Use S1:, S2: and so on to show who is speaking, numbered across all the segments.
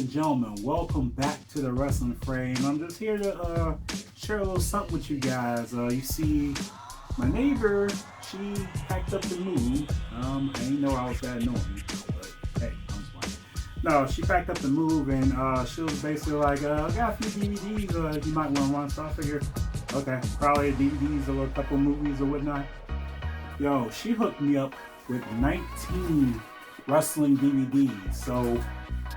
S1: and gentlemen, welcome back to the Wrestling Frame. I'm just here to share a little something with you guys. You see, my neighbor, she packed up and moved. I didn't know I was that annoying, but hey, I'm fine. No, she packed up and moved, and she was basically like, I got a few DVDs you might want to run. So I figured, okay, probably DVDs or a couple movies or whatnot. Yo, she hooked me up with 19 wrestling DVDs. So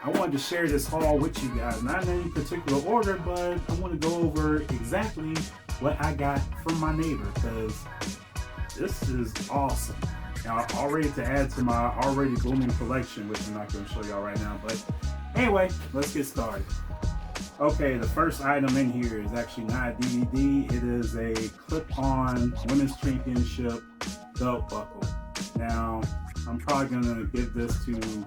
S1: I wanted to share this haul with you guys, not in any particular order, but I want to go over exactly what I got from my neighbor, because this is awesome. Now, all ready to add to my already booming collection, which I'm not going to show y'all right now, but anyway, let's get started. Okay, the first item in here is actually not a DVD. It is a clip-on Women's Championship belt buckle. Now, I'm probably going to give this to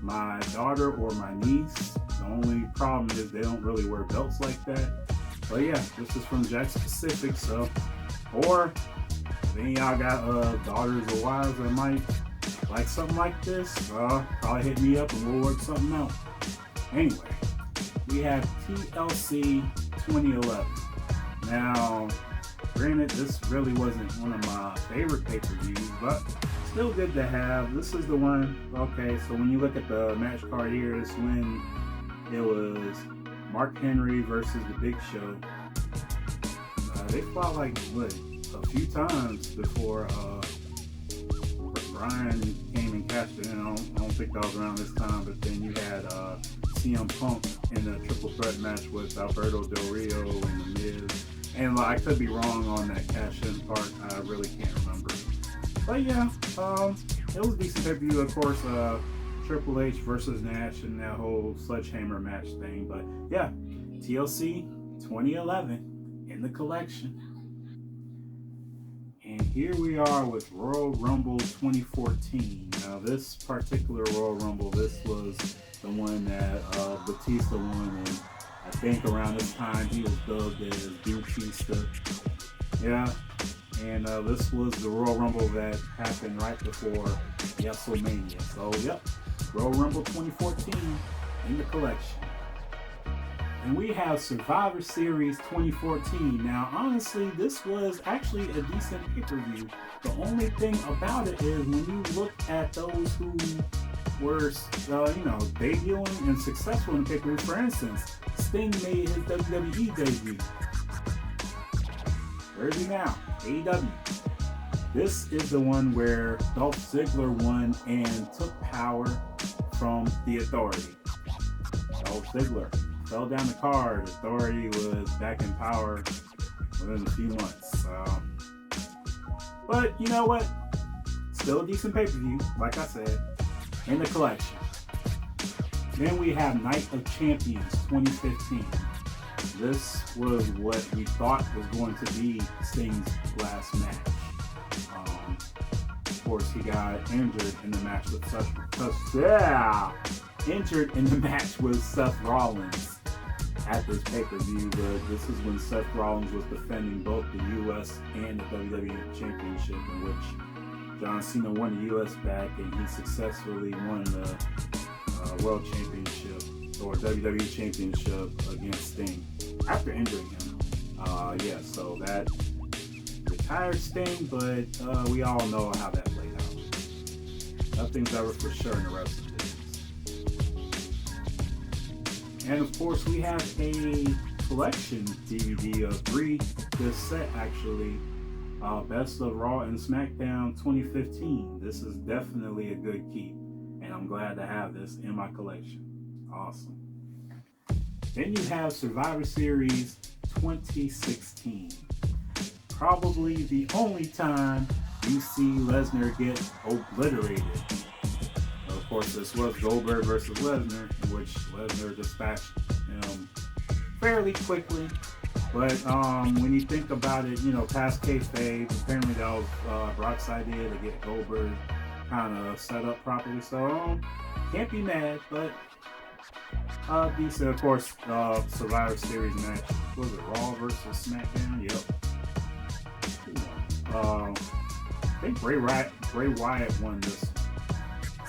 S1: my daughter or my niece. The only problem is they don't really wear belts like that. But yeah, this is from Jack Specific, so, or if any of y'all got daughters or wives that might like something like this, probably hit me up and we'll work something out. Anyway, we have TLC 2011. Now, granted, this really wasn't one of my favorite pay-per-views, but still good to have. This is the one. Okay, so when you look at the match card here, it's when it was Mark Henry versus the Big Show. They fought like what, a few times before Brian came and cashed it in. I don't think that was around this time, but then you had CM Punk in a triple threat match with Alberto Del Rio and The Miz. And I could be wrong on that cash-in part. I really can't remember. But yeah, it was a decent pay-per-view. Of course, Triple H versus Nash and that whole sledgehammer match thing. But yeah, TLC 2011 in the collection. And here we are with Royal Rumble 2014. Now, this particular Royal Rumble, this was the one that Batista won, and I think around this time he was dubbed as Batista. Yeah. And this was the Royal Rumble that happened right before WrestleMania. So, yep, Royal Rumble 2014 in the collection. And we have Survivor Series 2014. Now, honestly, this was actually a decent pay-per-view. The only thing about it is when you look at those who were, debuting and successful in the pay-per-view, for instance, Sting made his WWE debut. Where is he now? AEW. This is the one where Dolph Ziggler won and took power from the Authority. Dolph Ziggler fell down the card. Authority was back in power within a few months. But you know what? Still a decent pay-per-view, like I said, in the collection. Then we have Night of Champions 2015. This was what we thought was going to be Sting's last match. Of course, he got injured in the match with Seth Rollins at this pay-per-view. But this is when Seth Rollins was defending both the U.S. and the WWE Championship, in which John Cena won the U.S. back, and he successfully won the World Championship or WWE Championship against Sting after injuring him. So that retired Sting, but we all know how that played out. Nothing's ever for sure in the wrestling business. And of course, we have a collection DVD of 3 disc set actually. Best of Raw and SmackDown 2015. This is definitely a good keep, and I'm glad to have this in my collection. Awesome. Then you have Survivor Series 2016. Probably the only time you see Lesnar get obliterated. Of course, this was Goldberg versus Lesnar, in which Lesnar dispatched him fairly quickly. But when you think about it, past kayfabe, apparently that was Brock's idea to get Goldberg kind of set up properly. So can't be mad, but decent. Of course, Survivor Series match. Was it Raw versus SmackDown? Yep. I think Bray Wyatt won this.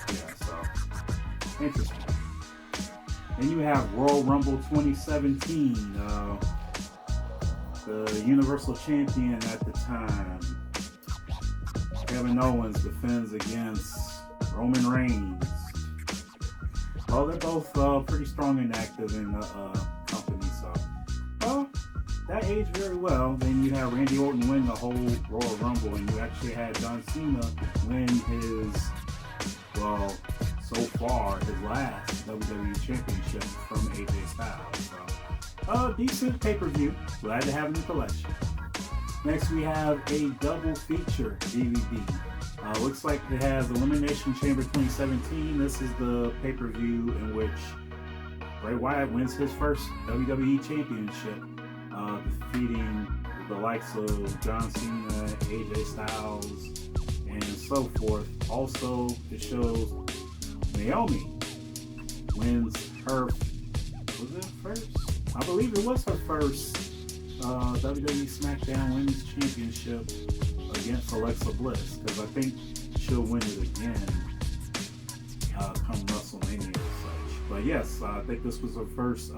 S1: Yeah, so interesting. Then you have Royal Rumble 2017. The Universal Champion at the time, Kevin Owens, defends against Roman Reigns. Well, they're both pretty strong and active in the company, so that aged very well. Then you have Randy Orton win the whole Royal Rumble, and you actually had John Cena win his, well, so far, his last WWE Championship from AJ Styles. So, decent pay-per-view. Glad to have in the collection. Next, we have a double feature DVD. Looks like it has Elimination Chamber 2017. This is the pay-per-view in which Bray Wyatt wins his first WWE Championship, defeating the likes of John Cena, AJ Styles, and so forth. Also, it shows Naomi wins her, was it first? I believe it was her first WWE SmackDown Women's Championship against Alexa Bliss, because I think she'll win it again come WrestleMania or such. But yes, I think this was her first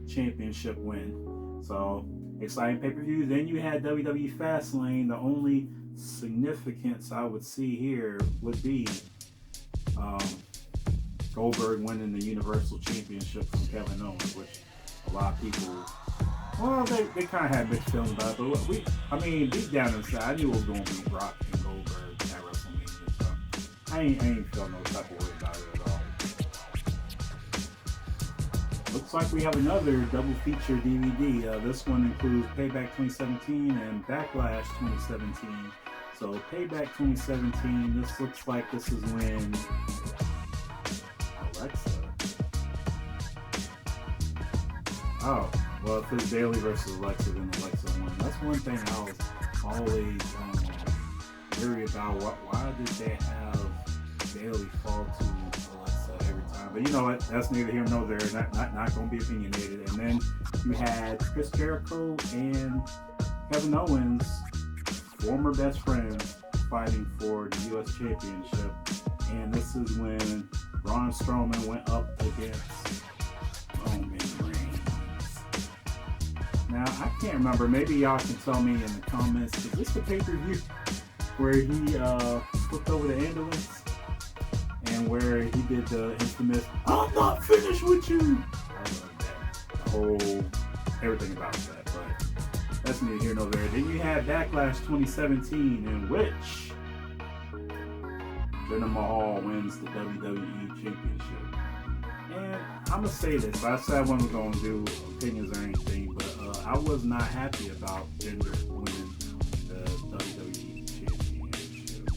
S1: championship win. So, exciting pay-per-view. Then you had WWE Fastlane. The only significance I would see here would be Goldberg winning the Universal Championship from Kevin Owens, which a lot of people, well, they kind of had mixed feelings about it. But deep down inside, I knew it was going to be Brock and Goldberg at WrestleMania, so I ain't feel no type of way about it at all. Looks like we have another double feature DVD. This one includes Payback 2017 and Backlash 2017. So Payback 2017, this looks like this is when Alexa. Oh, well, if it's Bayley versus Alexa, then Alexa won. That's one thing I was always worried about. Why did they have Bayley fall to Alexa every time? But you know what? That's neither here nor there. Not going to be opinionated. And then you had Chris Jericho and Kevin Owens, former best friends, fighting for the U.S. Championship. And this is when Braun Strowman went up against Roman Reigns. Now, I can't remember. Maybe y'all can tell me in the comments. Is this the pay-per-view where he flipped over the ambulance? And where he did the infamous, "I'm not finished with you." I love that. The whole, everything about that. But that's neither here nor there. Then you had Backlash 2017, in which Jinder Mahal wins the WWE Championship. And I'm going to say this. I said I wasn't going to do opinions or anything, but I was not happy about Jinder winning the WWE Championship.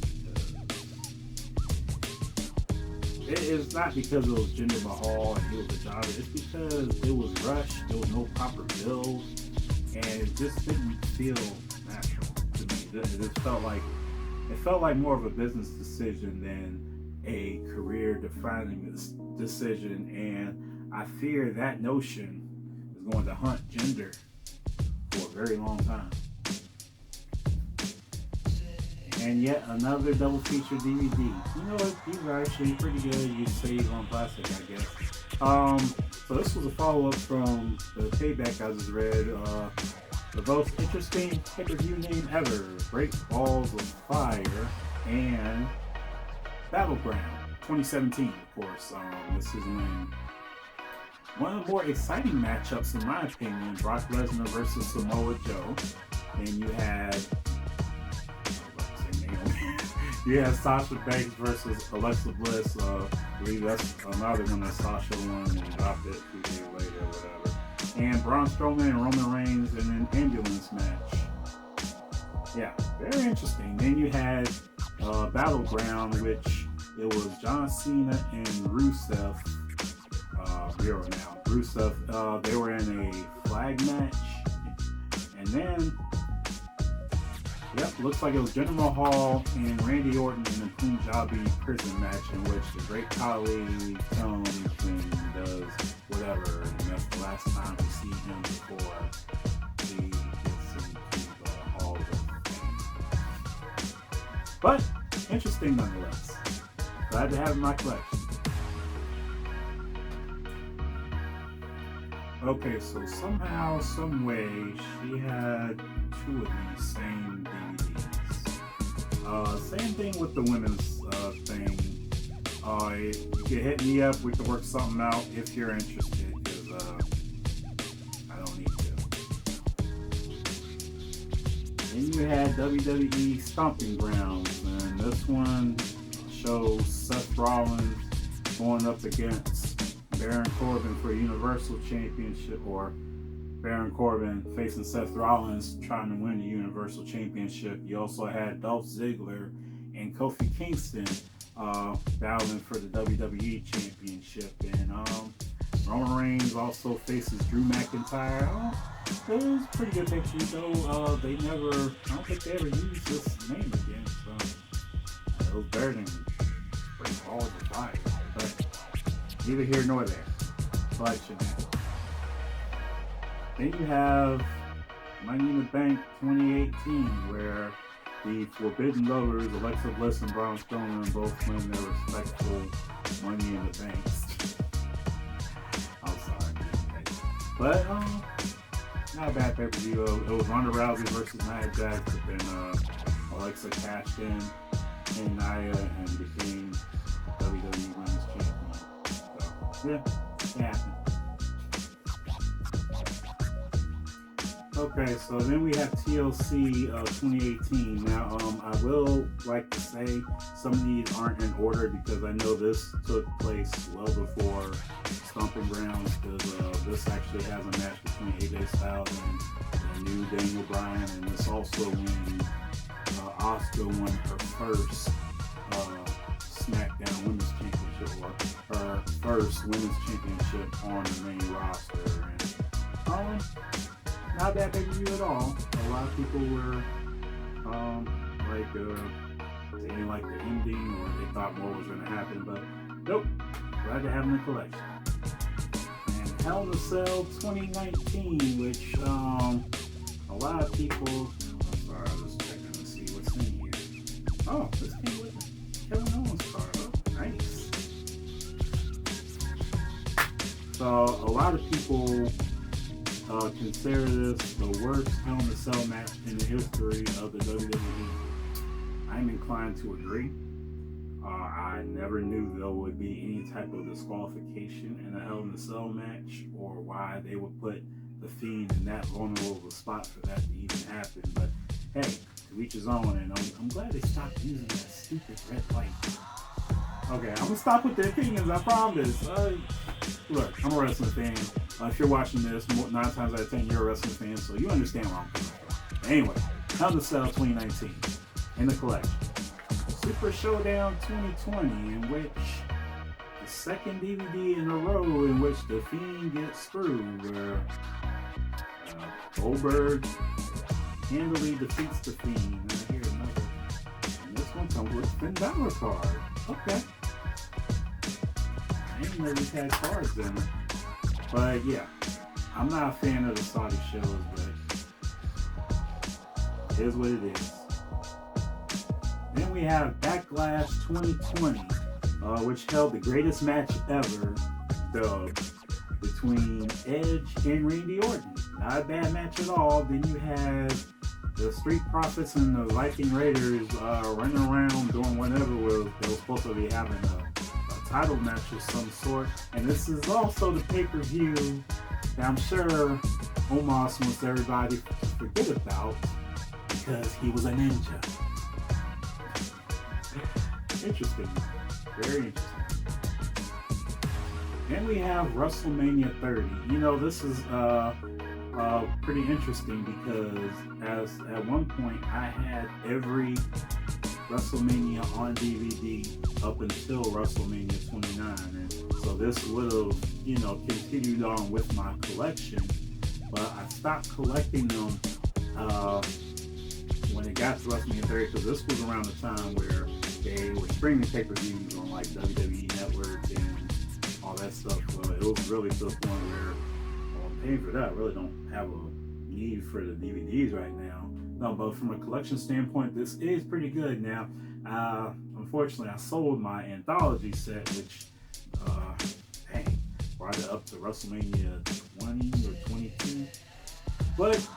S1: It is not because it was Jinder Mahal and he was a jobber. It's because it was rushed. There was no proper build. And it just didn't feel natural to me. It felt like more of a business decision than a career-defining decision, and I fear that notion is going to hunt Jinder for a very long time. And yet another double feature DVD. You know what? These are actually pretty good. You save on plastic, I guess. So this was a follow-up from the Payback I just read. The most interesting pay-per-view name ever, Great Balls of Fire, and Battleground 2017, of course. This is when one of the more exciting matchups, in my opinion, Brock Lesnar versus Samoa Joe. And you had, you had Sasha Banks versus Alexa Bliss. I believe that's another one that Sasha won and dropped it 2 days later or whatever. And Braun Strowman and Roman Reigns in an ambulance match. Yeah, very interesting. Then you had Battleground, which it was John Cena and Rusev. Hero now. Rusev, they were in a flag match. And then, looks like it was Jinder Mahal and Randy Orton in a Punjabi prison match in which the Great Khali comes and does whatever. And that's the last time we see him before he gets into the Hall of Fame. But interesting nonetheless. Glad to have in my collection. Okay, so somehow, some way, she had two of these same DVDs. Same thing with the women's thing. You can hit me up. We can work something out if you're interested. Because I don't need to. Then you had WWE Stomping Grounds, and this one shows Seth Rollins going up against Baron Corbin for Universal Championship, or Baron Corbin facing Seth Rollins trying to win the Universal Championship. You also had Dolph Ziggler and Kofi Kingston battling for the WWE Championship. And Roman Reigns also faces Drew McIntyre. It was a pretty good picture, though. I don't think they ever used this name again. So it was better than Bring Balls of Fire. But neither here nor there. Collection. Then you have Money in the Bank 2018, where the Forbidden Lovers, Alexa Bliss and Braun Strowman, both win their respective Money in the Banks. I'm sorry. But, not a bad pay-per-view. It was Ronda Rousey versus Nia Jax, but then Alexa cashed in Nia and became WWE Women's Champion. So, yeah, it happened. Okay, so then we have TLC 2018. Now, I will like to say some of these aren't in order because I know this took place well before Stomping Grounds, because this actually has a match between AJ Styles and the new Daniel Bryan, and this also when Asuka won her first SmackDown Women's Championship, or her first Women's Championship on the main roster. And not that pay-per-view at all. A lot of people were they didn't like the ending, or they thought more was going to happen, but nope. Glad to have them in the collection. And Hell in a Cell 2019, which a lot of people. I'm sorry, I was checking to see what's in here. Oh, this came with Kevin Owens card. Oh, nice. So a lot of people consider this the worst Hell in a Cell match in the history of the WWE. I'm inclined to agree. I never knew there would be any type of disqualification in a Hell in a Cell match, or why they would put the Fiend in that vulnerable of a spot for that to even happen. But hey, to each his own, and I'm glad they stopped using that stupid red light. Okay, I'm gonna stop with the opinions, I promise. Look, I'm a wrestling fan. If you're watching this, 9 times out of 10, you're a wrestling fan, so you understand where I'm coming from. Anyway, Hell in a Cell 2019 in the collection. Super Showdown 2020, in which the second DVD in a row in which the Fiend gets screwed, where Goldberg handily defeats the Fiend. And I hear another. And this one comes with Finn Balor card. Okay. I didn't know we had cards in it. But yeah, I'm not a fan of the Saudi shows, but it is what it is. Then we have Backlash 2020, which held the greatest match ever, between Edge and Randy Orton. Not a bad match at all. Then you have the Street Profits and the Viking Raiders running around doing whatever. They were supposed to be having a title match of some sort. And this is also the pay-per-view that I'm sure Omos wants everybody to forget about, because he was a ninja. Interesting. Very interesting. Then we have WrestleMania 30. You know, this is pretty interesting because at one point I had every WrestleMania on DVD up until WrestleMania 29, and so this would have, continued on with my collection, but I stopped collecting them when it got to WrestleMania 30, because this was around the time where they were streaming pay-per-views on like WWE Network and all that stuff. It was really to the point where I'm paying for that. I really don't have a need for the DVDs right now. No, but from a collection standpoint, this is pretty good. Now, unfortunately, I sold my anthology set, which, brought it up to WrestleMania 20 or 22. But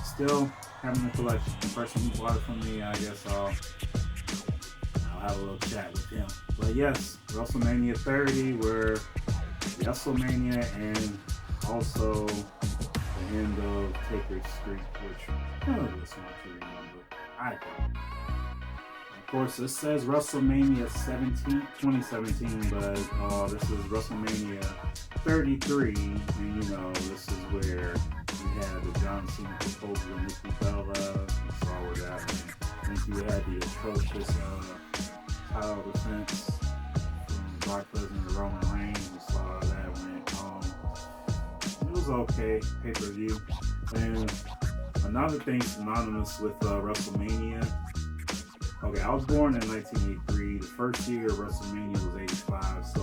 S1: still having a collection. The person who bought it from me, I guess I'll have a little chat with him. But yes, WrestleMania 30 were WrestleMania and also the end of Taker's streak, which kind of was hard to remember. I don't. Of course, this says WrestleMania 2017, but this is WrestleMania 33, and you know, this is where you had the John Cena proposal with Nikki Bella. You saw where that went. I think you had the atrocious title defense from Brock Lesnar and Roman Reigns. You saw how that went. It was okay, pay-per-view. And another thing synonymous with WrestleMania. Okay, I was born in 1983. The first year of WrestleMania was 85. So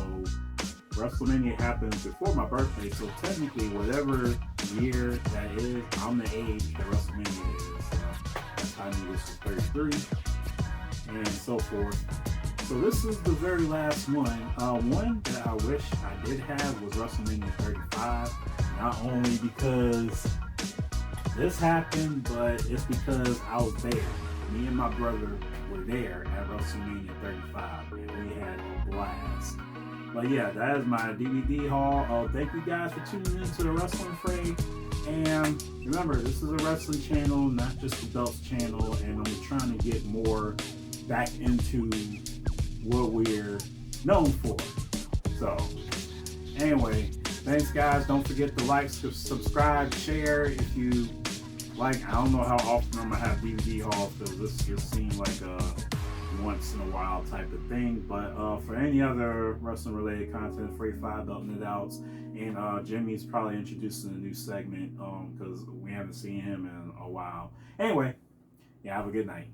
S1: WrestleMania happens before my birthday. So technically, whatever year that is, I'm the age that WrestleMania is. That's how I knew this was 33 and so forth. So this is the very last one. One that I wish I did have was WrestleMania 35. Not only because this happened, but it's because I was there. Me and my brother were there at WrestleMania 35, and we had a blast. But yeah, that is my DVD haul. Thank you guys for tuning in to the Wrestling Fray. And remember, this is a wrestling channel, not just a belts channel, and I'm trying to get more back into what we're known for. So, anyway, thanks guys. Don't forget to like, subscribe, share if you like. I don't know how often I'm gonna have DVD hauls because this just seemed like a once in a while type of thing. But for any other wrestling related content, Free 5 Belting It Outs, and Jimmy's probably introducing a new segment because we haven't seen him in a while. Anyway, yeah, have a good night.